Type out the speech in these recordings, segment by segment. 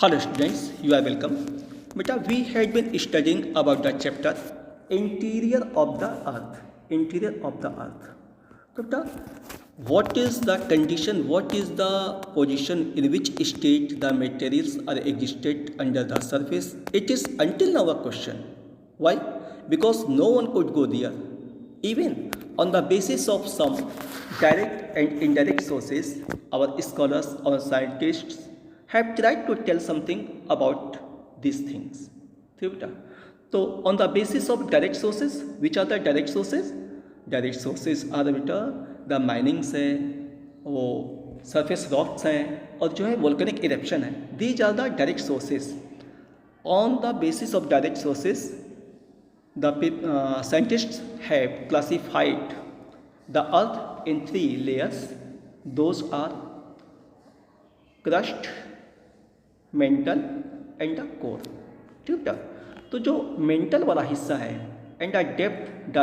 Hello students, you are welcome. Beta, we had been studying about the chapter interior of the earth. Interior of the earth. So beta, what is the condition, what is the position in which state the materials are existed under the surface? It is until now a question. Why? Because no one could go there. Even on the basis of some direct and indirect sources, our scholars, our scientists have tried to tell something about these things. ठीक बेटा, तो on the basis of direct sources, which are the direct sources? Direct sources are बेटा the minings है, वो surface rocks हैं और जो है volcanic eruption है. These are the direct sources. On the basis of direct sources, the scientists have classified the earth in three layers. Those are crust, mantle and the core. ठीक है, तो जो mantle वाला हिस्सा है and the depth the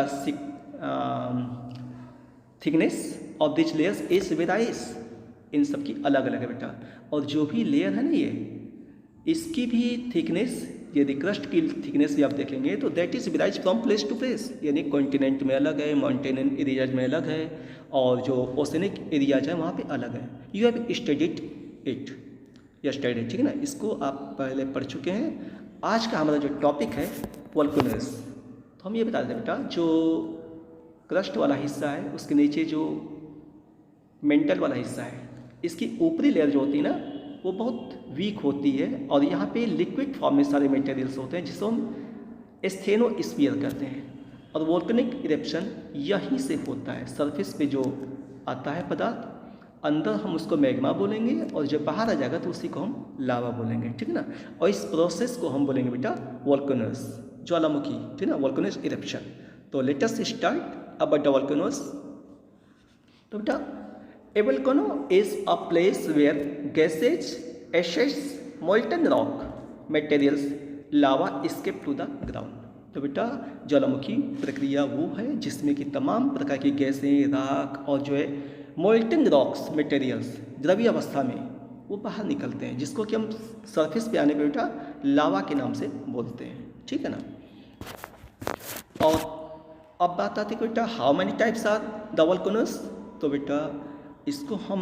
thickness of this layers is varies. इन सब की अलग अलग है बेटा. और जो भी लेयर है ना, ये इसकी भी थिकनेस, यदि क्रस्ट की थिकनेस भी आप देखेंगे तो that is varies from place to place. यानी कॉन्टिनेंट में अलग है, माउंटेन एरियाज में अलग है, और जो ओशनिक एरियाज हैं वहाँ पे अलग है. You have studied it yesterday. ठीक है ना, इसको आप पहले पढ़ चुके हैं. आज का हमारा जो टॉपिक है वोल्केनोज, तो हम ये बता देते हैं बेटा, जो क्रस्ट वाला हिस्सा है उसके नीचे जो मेंटल वाला हिस्सा है, इसकी ऊपरी लेयर जो होती है ना, वो बहुत वीक होती है और यहाँ पे लिक्विड फॉर्म में सारे मटेरियल्स होते हैं जिसको हम स्टेनोस्फीयर कहते हैं. और वोल्केनिक इरेप्शन यहीं से होता है. सरफेस पे जो आता है पदार्थ, अंदर हम उसको मैग्मा बोलेंगे और जब बाहर आ जाएगा तो उसी को हम लावा बोलेंगे. ठीक है ना, और इस प्रोसेस को हम बोलेंगे बेटा वोल्केनोज, ज्वालामुखी. ठीक है ना, वोल्केनोज इरेप्शन. तो let us start about the volcanoes. तो बेटा, a volcano is a place where gases, ashes, molten rock materials, lava escape to the ground. तो बेटा, ज्वालामुखी प्रक्रिया वो है जिसमें कि तमाम प्रकार की गैसें, राख और जो है मोल्टन रॉक्स मटेरियल्स द्रव्य अवस्था में वो बाहर निकलते हैं, जिसको कि हम सरफेस पे आने पे बेटा लावा के नाम से बोलते हैं. ठीक है ना. और अब बात आती है बेटा, how many types are the volcanoes. तो बेटा इसको हम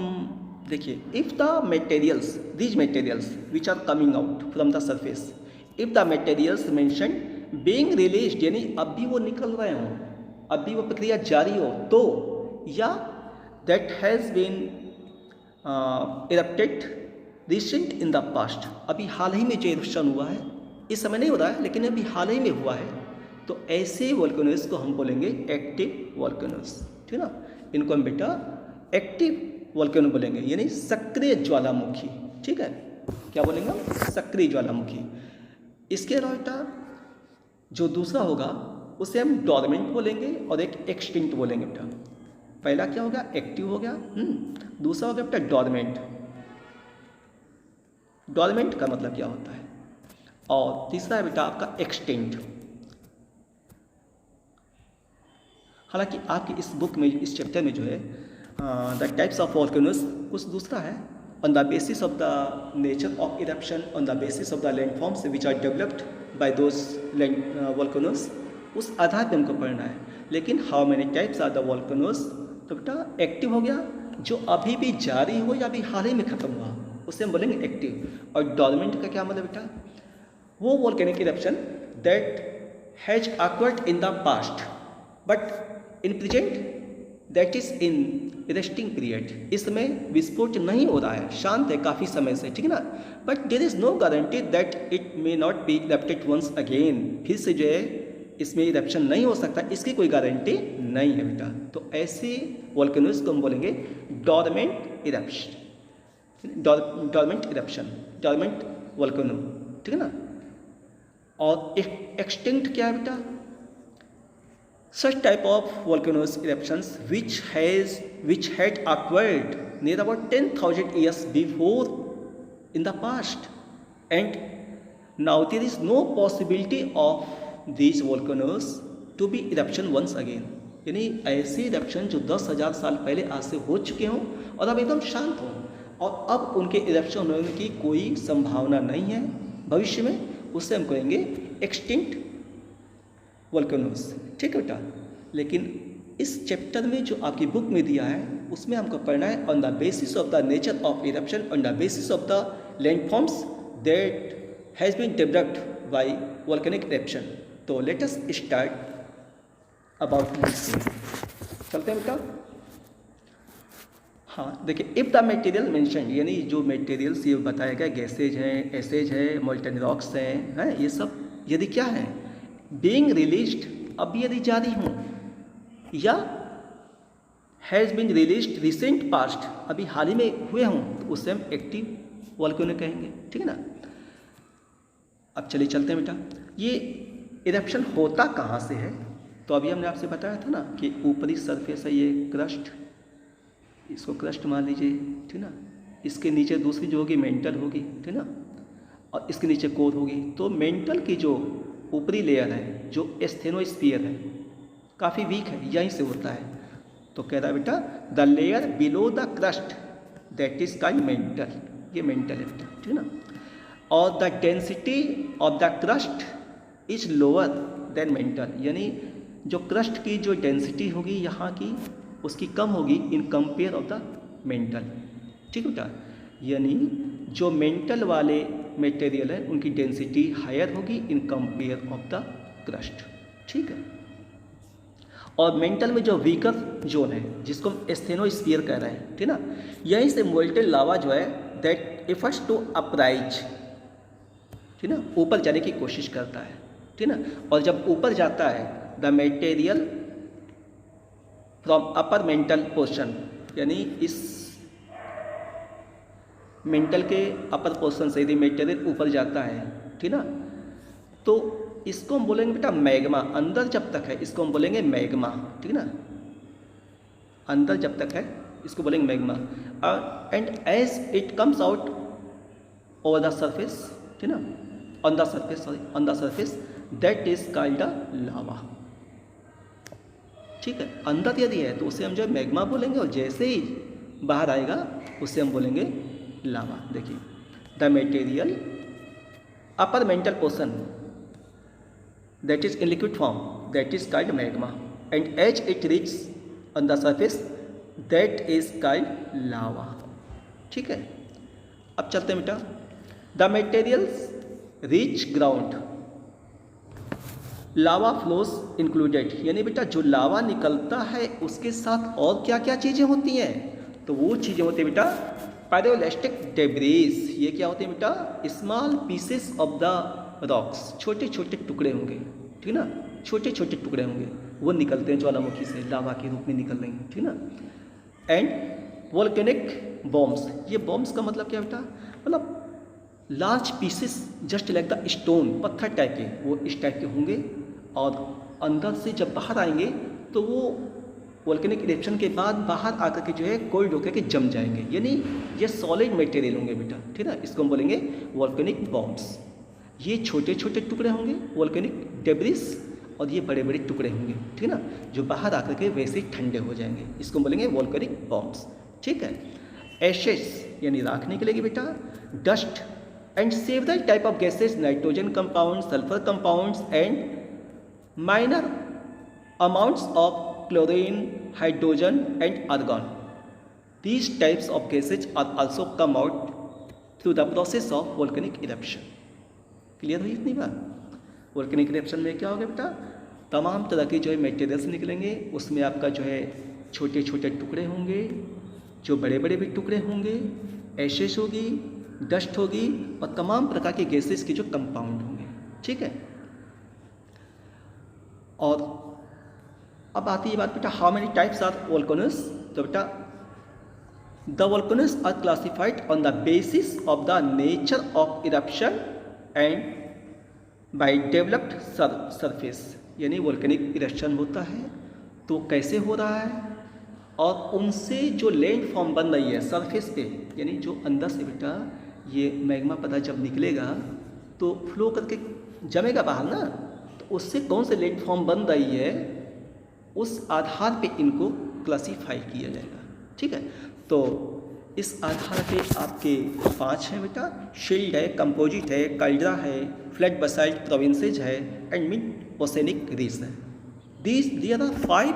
देखिए, if the materials, these materials which are coming out from the surface, if the materials mention being released, यानी अब भी वो निकल रहे हों, अब भी वो प्रक्रिया जारी हो, तो या that has been erupted recent in the past, अभी हाल ही में जो इरप्शन हुआ है, इस समय नहीं हो रहा है लेकिन अभी हाल ही में हुआ है, तो ऐसे वोल्केनोज को हम बोलेंगे एक्टिव वोल्केनोज. ठीक है ना, इनको हम बेटा एक्टिव वोल्केनो बोलेंगे, यानी सक्रिय ज्वालामुखी. ठीक है, क्या बोलेंगे हम? सक्रिय ज्वालामुखी. इसके अलावा बेटा जो दूसरा होगा उसे हम डोरमेंट बोलेंगे और एक एक्सटिंक्ट बोलेंगे. बेटा पहला क्या होगा? एक्टिव हो गया. दूसरा हो गया बेटा डोरमेंट. डोरमेंट का मतलब क्या होता है? और तीसरा है बेटा आपका एक्सटिंक्ट. हालांकि आपकी इस बुक में, इस चैप्टर में जो है द टाइप्स ऑफ वोल्केनोज कुछ दूसरा है. On the basis of the nature of eruption, on the basis of the landforms which are developed by those volcanoes, उस आधार पर हमको पढ़ना है. लेकिन how many types are the volcanoes, तो बेटा एक्टिव हो गया, जो अभी भी जारी हो या अभी हाल ही में ख़त्म हुआ, उसे हम बोलेंगे एक्टिव. और डोरमेंट का क्या मतलब बेटा? वो volcanic eruption that has occurred in the past but in present that is in resting period. इसमें विस्फोट नहीं हो रहा है, शांत है काफ़ी समय से. ठीक है ना, but there is no guarantee that it may not be erupted once again. फिर से जो है इसमें इरप्शन नहीं हो सकता, इसकी कोई गारंटी नहीं है बेटा. तो ऐसे वोल्केनोज को हम बोलेंगे dormant eruption, dormant eruption, dormant volcano. ठीक है ना. और एक्सटिंक्ट क्या है बेटा? Such type of volcanoes eruptions which had occurred near about 10,000 years before in the past, and now there is no possibility of these volcanoes to be eruption once again. यानी ऐसे eruption जो 10,000 साल पहले आज से हो चुके हों और अब एकदम शांत हों, और अब उनके इरप्शन होने की कोई संभावना नहीं है भविष्य में, उससे हम कहेंगे एक्सटिंक्ट वोल्केनोस। ठीक है बेटा। लेकिन इस चैप्टर में जो आपकी बुक में दिया है उसमें हमको पढ़ना है on the basis of the nature of eruption, on the basis of the landforms that has been developed by volcanic eruption. तो let us start about this thing. चलते हैं बेटा। हाँ देखिए, इफ़ द मटेरियल मेंशन, यानी जो materials ये बताया गया, गैसेज हैं, एसेज है, मोल्टन रॉक्स हैं, ये सब यदि क्या है बीइंग रिलीज्ड, अब यदि जारी हूँ, या has been released recent past, अभी हाल ही में हुए हों, तो उससे हम एक्टिव वोल्केनो कहेंगे। ठीक है ना। अब चलिए चलते हैं बेटा। ये इरप्शन होता कहाँ से है? तो अभी हमने आपसे बताया था ना कि ऊपरी सरफेस है ये क्रस्ट, इसको क्रस्ट मान लीजिए। ठीक ना। इसके नीचे दूसरी जो होगी मेंटल होगी। ठीक ना। और इसके नीचे कोर होगी। तो मेंटल की जो ऊपरी लेयर है, जो एस्थेनोस्फीयर है, काफ़ी वीक है, यहीं से होता है। तो कह रहा है बेटा the layer below the crust that is called mental, ये मेंटल है बेटा। ठीक है ना। और the density of the crust is lower than mental, यानी जो क्रस्ट की जो डेंसिटी होगी यहाँ की, उसकी कम होगी in compare of the mental. ठीक है बेटा। यानी जो मेंटल वाले मटेरियल है उनकी डेंसिटी हायर होगी in compare of the crust. ठीक है। और मेंटल में जो वीकर जोन है जिसको हम एस्थेनोस्फीयर कह रहे हैं, ठीक ना, यहीं से मोल्टेन लावा जो है दैट एफर्ट्स टू अपराइज, ठीक ना, ऊपर जाने की कोशिश करता है। ठीक ना। और जब ऊपर जाता है the material from upper mantle portion, यानी इस मेंटल के अपर पोर्शन से यदि मटेरियल ऊपर जाता है, ठीक ना, तो इसको हम बोलेंगे बेटा मैग्मा। अंदर जब तक है इसको हम बोलेंगे मैग्मा। ठीक ना। अंदर जब तक है इसको बोलेंगे magma. And as it comes out over the surface, ठीक ना, on the surface, sorry on the surface, that is called the lava. ठीक है। अंदर यदि है तो उसे हम जो है मैग्मा बोलेंगे, और जैसे ही बाहर आएगा उसे हम बोलेंगे लावा। देखिए the material upper mantle portion that is in liquid form that is called magma, and as it reaches on the surface that is called lava। ठीक है। अब चलते हैं बेटा। the materials reach ground, lava flows included, यानी बेटा जो लावा निकलता है उसके साथ और क्या क्या चीज़ें होती हैं? तो वो चीज़ें होती हैं बेटा पायरोइलेक्ट्रिक डेब्रिस। ये क्या होते हैं बेटा? Small pieces of the rocks, छोटे छोटे टुकड़े होंगे। ठीक ना। छोटे छोटे टुकड़े होंगे, वो निकलते हैं ज्वालामुखी से, लावा के रूप में निकल रहे हैं। ठीक ना। एंड वोल्केनिक बॉम्ब्स, ये बॉम्ब्स का मतलब क्या बेटा? मतलब large pieces just like the stone, पत्थर टाइप के, वो इस टाइप के होंगे। और अंदर से जब बाहर आएंगे तो वो वोल्केनिक इरेप्शन के बाद बाहर आकर के जो है कोल्ड होकर के जम जाएंगे, यानी ये सॉलिड मटेरियल होंगे बेटा। ठीक है। इसको हम बोलेंगे वोल्केनिक बॉम्ब्स। ये छोटे छोटे टुकड़े होंगे वोल्केनिक डेब्रिस, और ये बड़े बड़े टुकड़े होंगे। ठीक है ना, जो बाहर आकर के वैसे ही ठंडे हो जाएंगे। इसको बोलेंगे वोल्केनिक बॉम्ब्स। ठीक है। एशेस यानी राख निकलेगी बेटा, dust and several type of gases, nitrogen compound, sulphur compounds and minor amounts of chlorine, hydrogen and argon. These types of gases are also come out through the process of volcanic eruption. Clear हुई इतनी बात? Volcanic eruption में क्या होगा बेटा? तमाम तरह के जो है मटेरियल्स निकलेंगे, उसमें आपका जो है छोटे छोटे टुकड़े होंगे, जो बड़े बड़े भी टुकड़े होंगे, एशेस होगी, डस्ट होगी, और तमाम प्रकार के गैसेस के जो कंपाउंड होंगे। ठीक है। और अब आती है बात बेटा how many types are volcanoes. तो बेटा the volcanoes are classified on the basis of the nature of eruption and by developed surface, यानी वोल्केनिक इरप्शन होता है तो कैसे हो रहा है, और उनसे जो लैंड फॉर्म बन रही है सरफेस पे, यानी जो अंदर से बेटा ये मैग्मा पता जब निकलेगा तो फ्लो करके जमेगा बाहर ना, तो उससे कौन से लैंड फॉर्म बन रही है उस आधार पे इनको क्लासीफाई किया जाएगा। ठीक है। तो इस आधार पे आपके 5 हैं बेटा, शिल्ड है, कंपोजिट है, काल्ड्रा है, फ्लैट बसाल्ट प्रोविंसेज है एंड मिड ओसेनिक रिज है। There are 5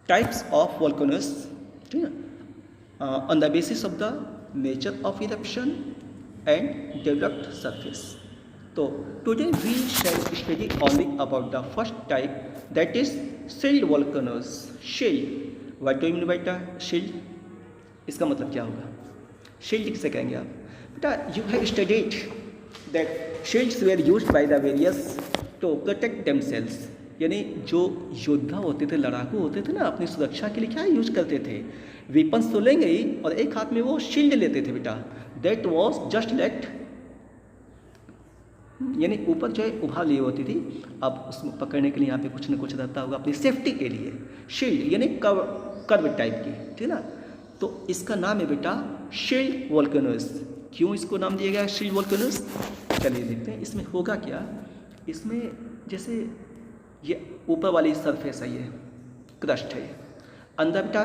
types of volcanoes, ठीक है, on the basis of the nature of eruption and developed surface. तो today we shall study only about the first type, that is shield volcanoes. Shield, what do you mean by the shield? इसका मतलब क्या होगा? Shield किसे कहेंगे आप बेटा? You have studied that shields were used by the various to protect themselves, यानी जो योद्धा होते थे, लड़ाकू होते थे ना, अपनी सुरक्षा के लिए क्या यूज करते थे? वेपन्स तो लेंगे ही, और एक हाथ में वो शील्ड लेते थे बेटा। दैट वॉज जस्ट लाइक, यानी ऊपर जो है उभार लिए होती थी, अब उसमें पकड़ने के लिए यहाँ पे कुछ ना कुछ रहता होगा अपनी सेफ्टी के लिए। शील्ड यानी कर्व टाइप की, ठीक है ना। तो इसका नाम है बेटा शिल्ड वोल्केनोस। क्यों इसको नाम दिया गया शिल्ड वोल्केनोस? चलिए देखते हैं इसमें होगा क्या। इसमें जैसे ये ऊपर वाली सरफेस है, ये क्रस्ट है, अंदर बेटा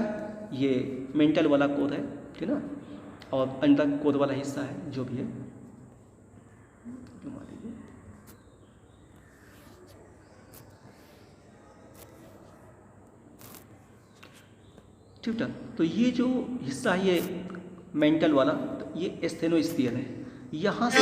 ये मेंटल वाला कोर है, ठीक है ना, और अंदर कोर वाला हिस्सा है जो भी है, घुमा दीजिए। ठीक है, तो ये जो हिस्सा है ये मेंटल वाला, तो ये स्टेनोस्फीयर है। यहाँ से